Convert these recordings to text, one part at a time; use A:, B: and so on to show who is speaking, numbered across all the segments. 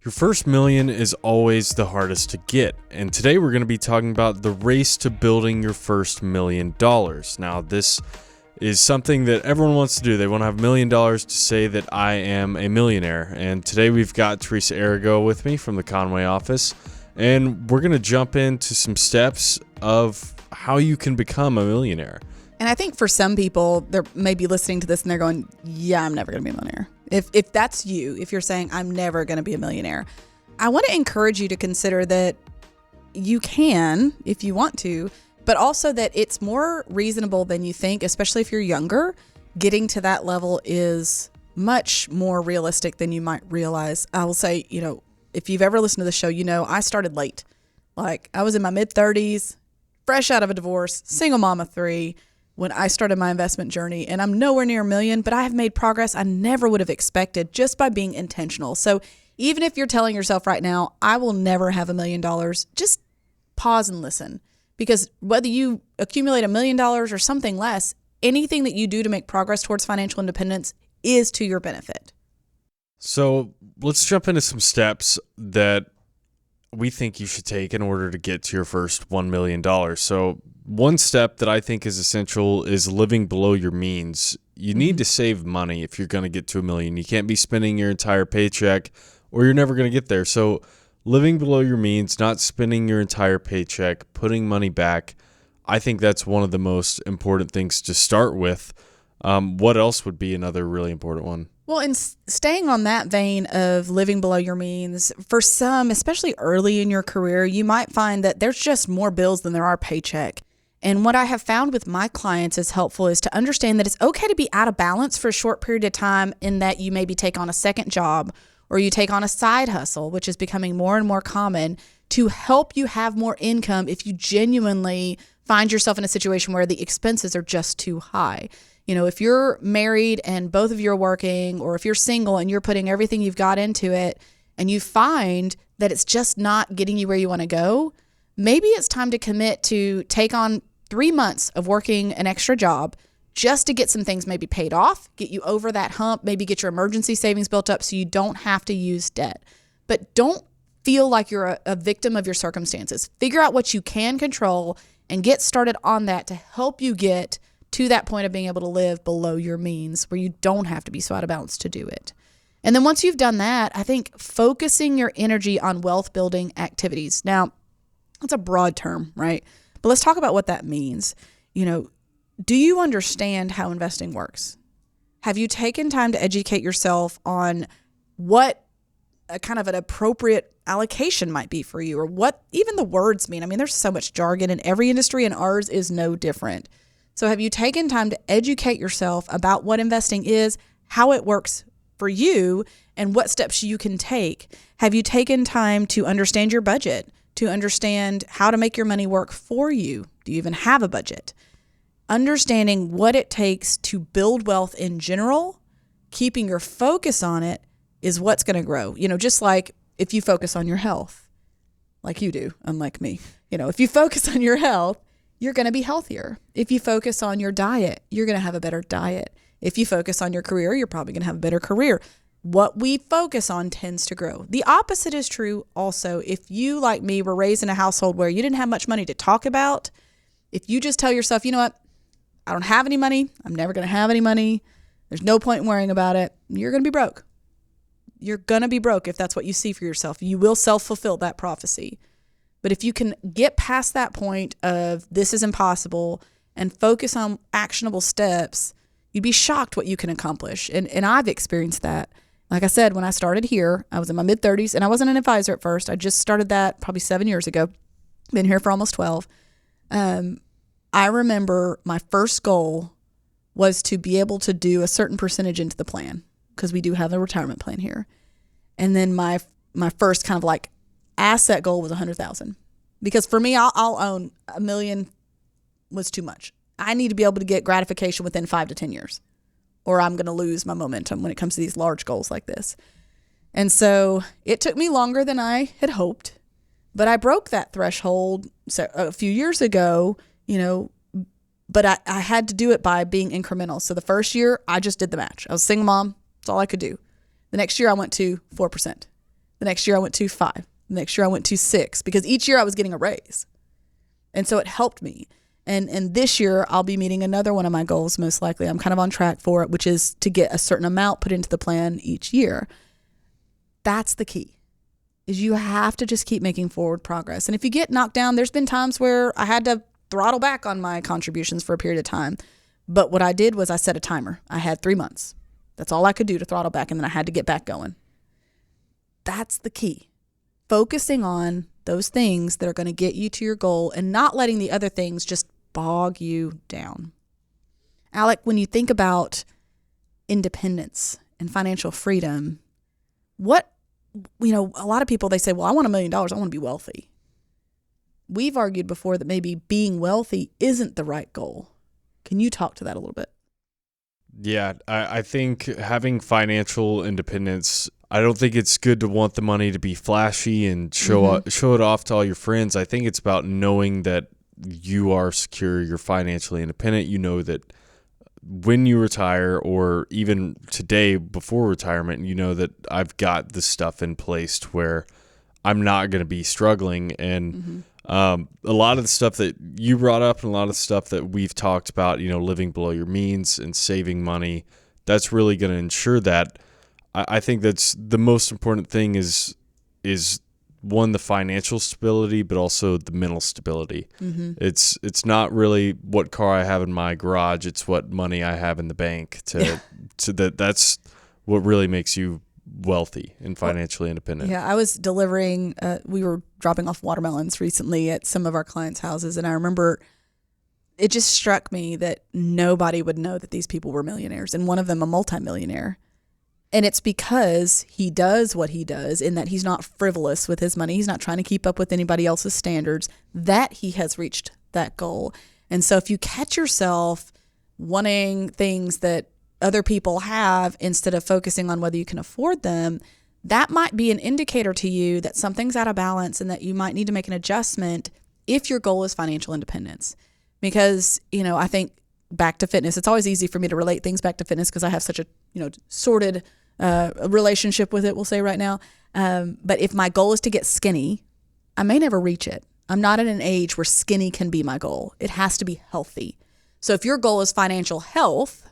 A: Your first million is always the hardest to get, and today we're going to be talking about the race to building your first $1 million. Now, this is something that everyone wants to do. They want to have $1 million to say that I am a millionaire, and today we've got Teresa Arago with me from the Conway office, and we're going to jump into some steps of how you can become a millionaire.
B: And I think for some people, they're maybe listening to this and they're going, yeah, I'm never going to be a millionaire. If that's you, if you're saying I'm never going to be a millionaire, I want to encourage you to consider that you can if you want to, but also that it's more reasonable than you think, especially if you're younger. Getting to that level is much more realistic than you might realize. I will say, if you've ever listened to the show, I started late. Like I was in my mid-30s, fresh out of a divorce, single mom of 3. When I started my investment journey, and I'm nowhere near $1 million, but I have made progress I never would have expected just by being intentional. So even if you're telling yourself right now, I will never have $1 million, just pause and listen. Because whether you accumulate $1 million or something less, anything that you do to make progress towards financial independence is to your benefit.
A: So let's jump into some steps that we think you should take in order to get to your first $1 million. So one step that I think is essential is living below your means. You need to save money if you're going to get to $1 million. You can't be spending your entire paycheck or you're never going to get there. So living below your means, not spending your entire paycheck, putting money back, I think that's one of the most important things to start with. What else would be another really important one?
B: Well, in staying on that vein of living below your means, for some, especially early in your career, you might find that there's just more bills than there are paycheck. And what I have found with my clients is helpful is to understand that it's okay to be out of balance for a short period of time, in that you maybe take on a second job or you take on a side hustle, which is becoming more and more common, to help you have more income if you genuinely find yourself in a situation where the expenses are just too high. If you're married and both of you are working, or if you're single and you're putting everything you've got into it and you find that it's just not getting you where you want to go, maybe it's time to commit to take on 3 months of working an extra job just to get some things maybe paid off, get you over that hump, maybe get your emergency savings built up so you don't have to use debt. But don't feel like you're a victim of your circumstances. Figure out what you can control and get started on that to help you get to that point of being able to live below your means where you don't have to be so out of balance to do it. And then once you've done that, I think focusing your energy on wealth building activities. Now, that's a broad term, right? But let's talk about what that means. Do you understand how investing works? Have you taken time to educate yourself on what a kind of an appropriate allocation might be for you, or what even the words mean? I mean, there's so much jargon in every industry, and ours is no different. So have you taken time to educate yourself about what investing is, how it works for you, and what steps you can take? Have you taken time to understand your budget, to understand how to make your money work for you? Do you even have a budget? Understanding what it takes to build wealth in general, keeping your focus on it, is what's going to grow. Just like if you focus on your health, like you do, unlike me. If you focus on your health, you're going to be healthier. If you focus on your diet, you're going to have a better diet. If you focus on your career, you're probably going to have a better career. What we focus on tends to grow. The opposite is true also. If you, like me, were raised in a household where you didn't have much money to talk about, if you just tell yourself, you know what, I don't have any money, I'm never going to have any money, there's no point in worrying about it, you're going to be broke. You're going to be broke if that's what you see for yourself. You will self-fulfill that prophecy. But if you can get past that point of this is impossible and focus on actionable steps, you'd be shocked what you can accomplish. And I've experienced that. Like I said, when I started here, I was in my mid-30s, and I wasn't an advisor at first. I just started that probably 7 years ago. Been here for almost 12. I remember my first goal was to be able to do a certain percentage into the plan, because we do have a retirement plan here. And then my first kind of like asset goal was 100,000, because for me, I'll own $1 million was too much. I need to be able to get gratification within 5 to 10 years, or I'm going to lose my momentum when it comes to these large goals like this. And so it took me longer than I had hoped, but I broke that threshold a few years ago, but I had to do it by being incremental. So the first year I just did the match. I was a single mom. That's all I could do. The next year I went to 4%. The next year I went to 5. The next year I went to 6, because each year I was getting a raise. And so it helped me. And this year I'll be meeting another one of my goals, most likely. I'm kind of on track for it, which is to get a certain amount put into the plan each year. That's the key, is you have to just keep making forward progress. And if you get knocked down, there's been times where I had to throttle back on my contributions for a period of time. But what I did was I set a timer. I had 3 months. That's all I could do to throttle back, and then I had to get back going. That's the key. Focusing on those things that are going to get you to your goal and not letting the other things just bog you down. Alec, when you think about independence and financial freedom, a lot of people, they say, well, I want $1 million. I want to be wealthy. We've argued before that maybe being wealthy isn't the right goal. Can you talk to that a little bit?
A: Yeah, I think having financial independence, I don't think it's good to want the money to be flashy and show it off to all your friends. I think it's about knowing that you are secure, you're financially independent. You know that when you retire, or even today before retirement, you know that I've got the stuff in place to where I'm not going to be struggling. And a lot of the stuff that you brought up and a lot of the stuff that we've talked about, living below your means and saving money, that's really going to ensure that. I think that's the most important thing is one, the financial stability, but also the mental stability. It's not really what car I have in my garage. It's what money I have in the bank that's what really makes you wealthy and financially independent.
B: Yeah, I was delivering, we were dropping off watermelons recently at some of our clients' houses. And I remember it just struck me that nobody would know that these people were millionaires. And one of them, a multimillionaire. And it's because he does what he does, in that he's not frivolous with his money. He's not trying to keep up with anybody else's standards, that he has reached that goal. And so if you catch yourself wanting things that other people have instead of focusing on whether you can afford them, that might be an indicator to you that something's out of balance and that you might need to make an adjustment if your goal is financial independence. Because, I think back to fitness, it's always easy for me to relate things back to fitness because I have such a, sorted relationship with it, we'll say right now. But if my goal is to get skinny, I may never reach it. I'm not at an age where skinny can be my goal. It has to be healthy. So if your goal is financial health,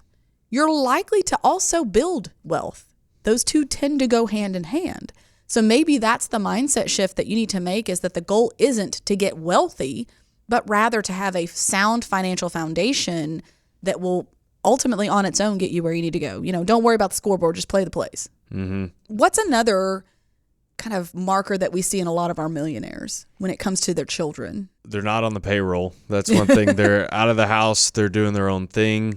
B: you're likely to also build wealth. Those two tend to go hand in hand. So maybe that's the mindset shift that you need to make, is that the goal isn't to get wealthy, but rather to have a sound financial foundation that will ultimately on its own get you where you need to go. Don't worry about the scoreboard, just play the plays. What's another kind of marker that we see in a lot of our millionaires when it comes to their children?
A: They're not on the payroll. That's one thing. They're out of the house. They're doing their own thing.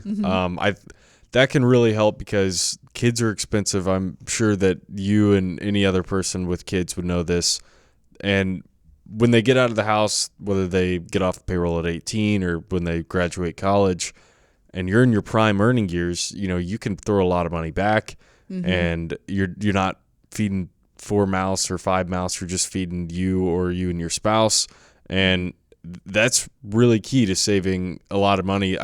A: That can really help because kids are expensive. I'm sure that you and any other person with kids would know this. And when they get out of the house, whether they get off the payroll at 18 or when they graduate college, and you're in your prime earning years, you can throw a lot of money back, and you're not feeding 4 mouths or 5 mouths. You're just feeding you or you and your spouse, and that's really key to saving a lot of money.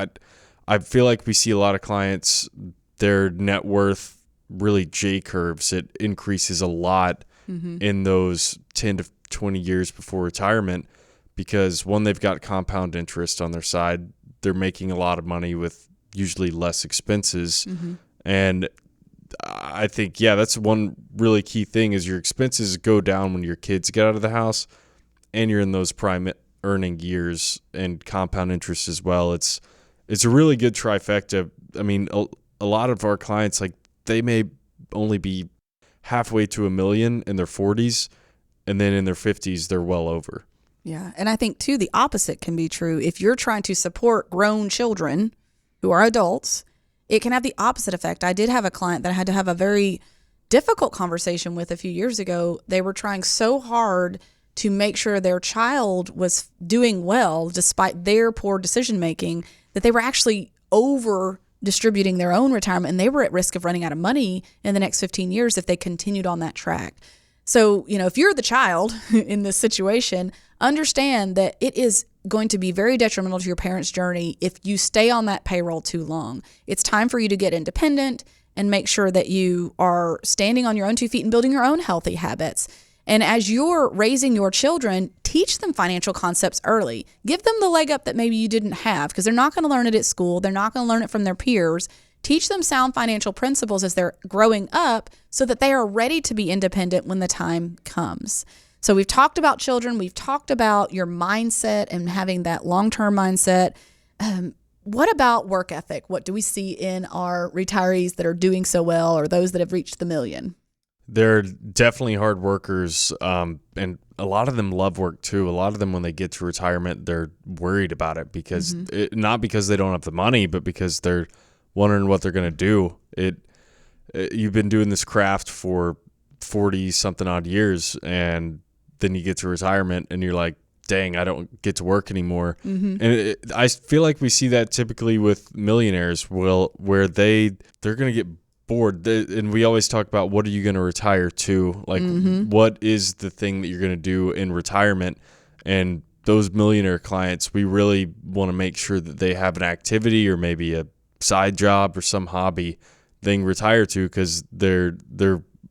A: I feel like we see a lot of clients, their net worth really J curves. It increases a lot in those 10 to 20 years before retirement because, one, they've got compound interest on their side. They're making a lot of money with usually less expenses. And I think, that's one really key thing is your expenses go down when your kids get out of the house and you're in those prime earning years, and compound interest as well. It's a really good trifecta. I mean, a lot of our clients, like, they may only be halfway to $1 million in their 40s, and then in their 50s, they're well over.
B: Yeah. And I think, too, the opposite can be true. If you're trying to support grown children who are adults, it can have the opposite effect. I did have a client that I had to have a very difficult conversation with a few years ago. They were trying so hard to make sure their child was doing well despite their poor decision making that they were actually over distributing their own retirement, and they were at risk of running out of money in the next 15 years if they continued on that track. So, if you're the child in this situation, understand that it is going to be very detrimental to your parents' journey if you stay on that payroll too long. It's time for you to get independent and make sure that you are standing on your own 2 feet and building your own healthy habits. And as you're raising your children, teach them financial concepts early. Give them the leg up that maybe you didn't have, because they're not going to learn it at school. They're not going to learn it from their peers. Teach them sound financial principles as they're growing up so that they are ready to be independent when the time comes. So we've talked about children. We've talked about your mindset and having that long-term mindset. What about work ethic? What do we see in our retirees that are doing so well, or those that have reached the million?
A: They're definitely hard workers, and a lot of them love work too. A lot of them, when they get to retirement, they're worried about it because not because they don't have the money, but because they're wondering what they're going to do. You've been doing this craft for 40 something odd years, and then you get to retirement and you're like, dang, I don't get to work anymore. And I feel like we see that typically with millionaires, where they're going to get bored. And we always talk about, what are you going to retire to? Like, what is the thing that you're going to do in retirement? And those millionaire clients, we really want to make sure that they have an activity or maybe a side job or some hobby they can retire to, because they're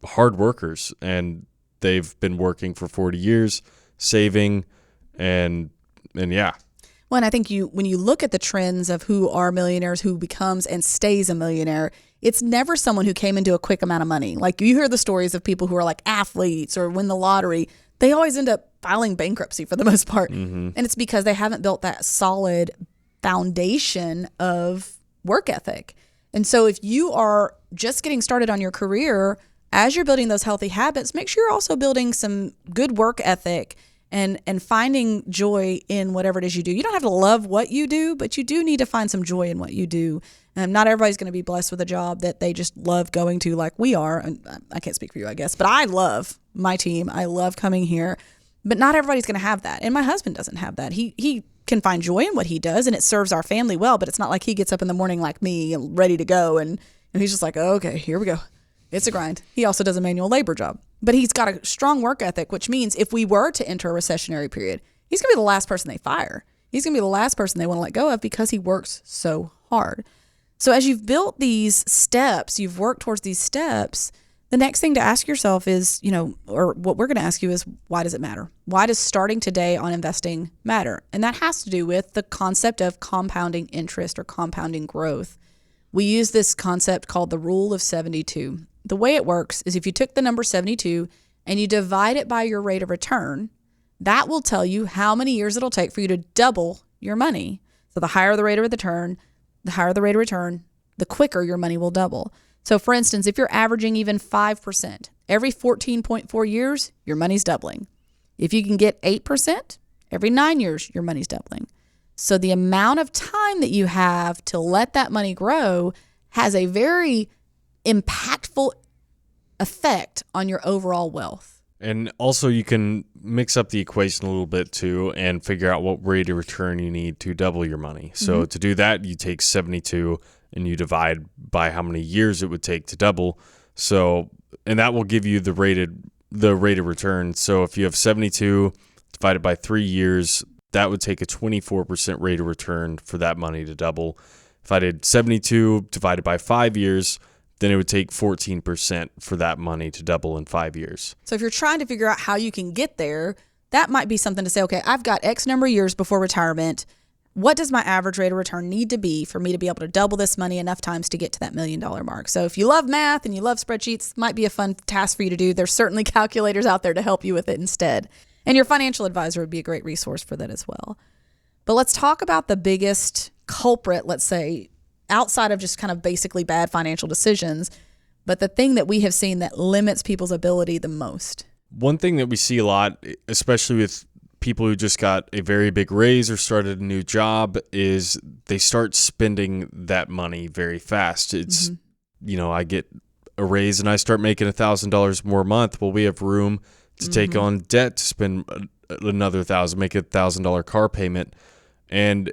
A: hard workers and they've been working for 40 years, saving, and yeah.
B: Well, and I think when you look at the trends of who are millionaires, who becomes and stays a millionaire, it's never someone who came into a quick amount of money. Like, you hear the stories of people who are like athletes or win the lottery. They always end up filing bankruptcy for the most part. And it's because they haven't built that solid foundation of work ethic. And so if you are just getting started on your career, as you're building those healthy habits, make sure you're also building some good work ethic and finding joy in whatever it is you do. You don't have to love what you do, but you do need to find some joy in what you do. Not everybody's going to be blessed with a job that they just love going to like we are. And I can't speak for you, I guess, but I love my team. I love coming here, but not everybody's going to have that. And my husband doesn't have that. He can find joy in what he does, and it serves our family well, but it's not like he gets up in the morning like me and ready to go. And he's just like, oh, okay, here we go. It's a grind. He also does a manual labor job, but he's got a strong work ethic, which means if we were to enter a recessionary period, he's going to be the last person they fire. He's going to be the last person they want to let go of because he works so hard. So as you've built these steps, you've worked towards these steps, the next thing to ask yourself is, or what we're going to ask you is, why does it matter? Why does starting today on investing matter? And that has to do with the concept of compounding interest or compounding growth. We use this concept called the rule of 72. The way it works is if you took the number 72 and you divide it by your rate of return, that will tell you how many years it'll take for you to double your money. So the higher the rate of return, the quicker your money will double. So for instance, if you're averaging even 5%, every 14.4 years, your money's doubling. If you can get 8%, every 9 years, your money's doubling. So the amount of time that you have to let that money grow has a very impactful effect on your overall wealth.
A: And also, you can mix up the equation a little bit too and figure out what rate of return you need to double your money. So to do that, you take 72 and you divide by how many years it would take to double. So, and that will give you the rate of return. So if you have 72 divided by 3 years, that would take a 24% rate of return for that money to double. If I did 72 divided by 5 years, then it would take 14% for that money to double in 5 years.
B: So if you're trying to figure out how you can get there, that might be something to say, okay, I've got X number of years before retirement. What does my average rate of return need to be for me to be able to double this money enough times to get to that $1 million mark? So if you love math and you love spreadsheets, might be a fun task for you to do. There's certainly calculators out there to help you with it instead. And your financial advisor would be a great resource for that as well. But let's talk about the biggest culprit, let's say, outside of just kind of basically bad financial decisions, but the thing that we have seen that limits people's ability the most.
A: One thing that we see a lot, especially with people who just got a very big raise or started a new job, is they start spending that money very fast. It's, I get a raise and I start making $1,000 more a month. Well, we have room to take on debt to spend another $1,000, make a $1,000 car payment. And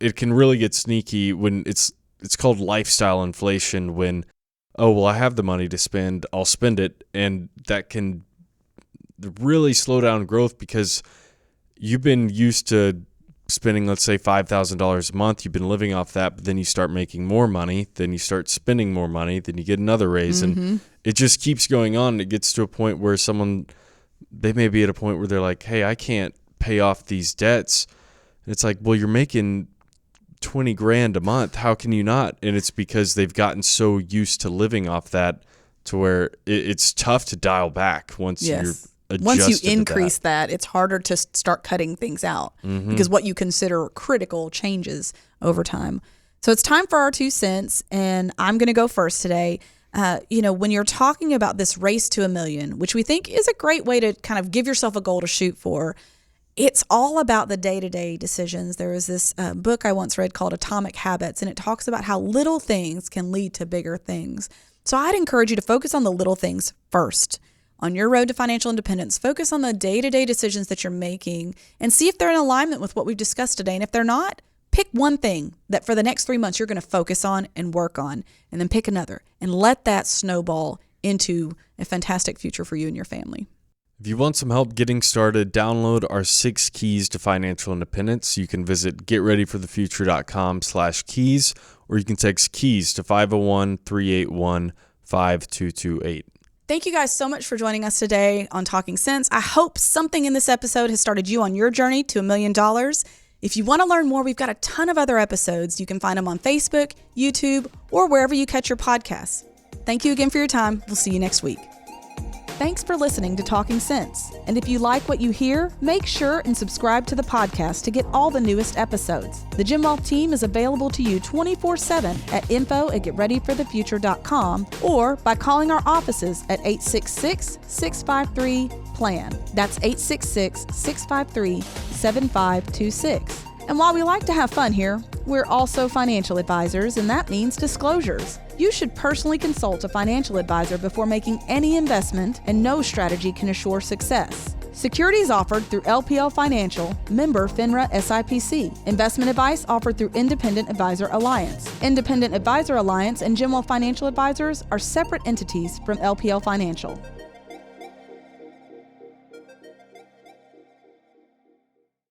A: it can really get sneaky when it's called lifestyle inflation, when, oh, well, I have the money to spend, I'll spend it. And that can really slow down growth because you've been used to spending, let's say, $5,000 a month. You've been living off that, but then you start making more money. Then you start spending more money. Then you get another raise. And it just keeps going on. And it gets to a point where they may be at a point where they're like, hey, I can't pay off these debts. And it's like, well, you're making 20 grand a month. How can you not? And it's because they've gotten so used to living off that to where it's tough to dial back once you're adjusted.
B: Once you increase that, it's harder to start cutting things out because what you consider critical changes over time. So it's time for our 2 cents, and I'm going to go first today. When you're talking about this race to $1 million, which we think is a great way to kind of give yourself a goal to shoot for, it's all about the day-to-day decisions. There was this book I once read called Atomic Habits, and it talks about how little things can lead to bigger things. So I'd encourage you to focus on the little things first. On your road to financial independence, focus on the day-to-day decisions that you're making and see if they're in alignment with what we've discussed today. And if they're not, pick one thing that for the next 3 months you're going to focus on and work on, and then pick another and let that snowball into a fantastic future for you and your family.
A: If you want some help getting started, download our 6 keys to financial independence. You can visit getreadyforthefuture.com/keys, or you can text keys to 501-381-5228.
B: Thank you guys so much for joining us today on Talking Sense. I hope something in this episode has started you on your journey to $1 million. If you want to learn more, we've got a ton of other episodes. You can find them on Facebook, YouTube, or wherever you catch your podcasts. Thank you again for your time. We'll see you next week. Thanks for listening to Talking Sense. And if you like what you hear, make sure and subscribe to the podcast to get all the newest episodes. The Jim Wealth team is available to you 24/7 at info@getreadyforthefuture.com or by calling our offices at 866-653-PLAN. That's 866-653-7526. And while we like to have fun here, we're also financial advisors, and that means disclosures. You should personally consult a financial advisor before making any investment, and no strategy can assure success. Securities offered through LPL Financial, member FINRA SIPC. Investment advice offered through Independent Advisor Alliance. Independent Advisor Alliance and Jim Wealth Financial Advisors are separate entities from LPL Financial.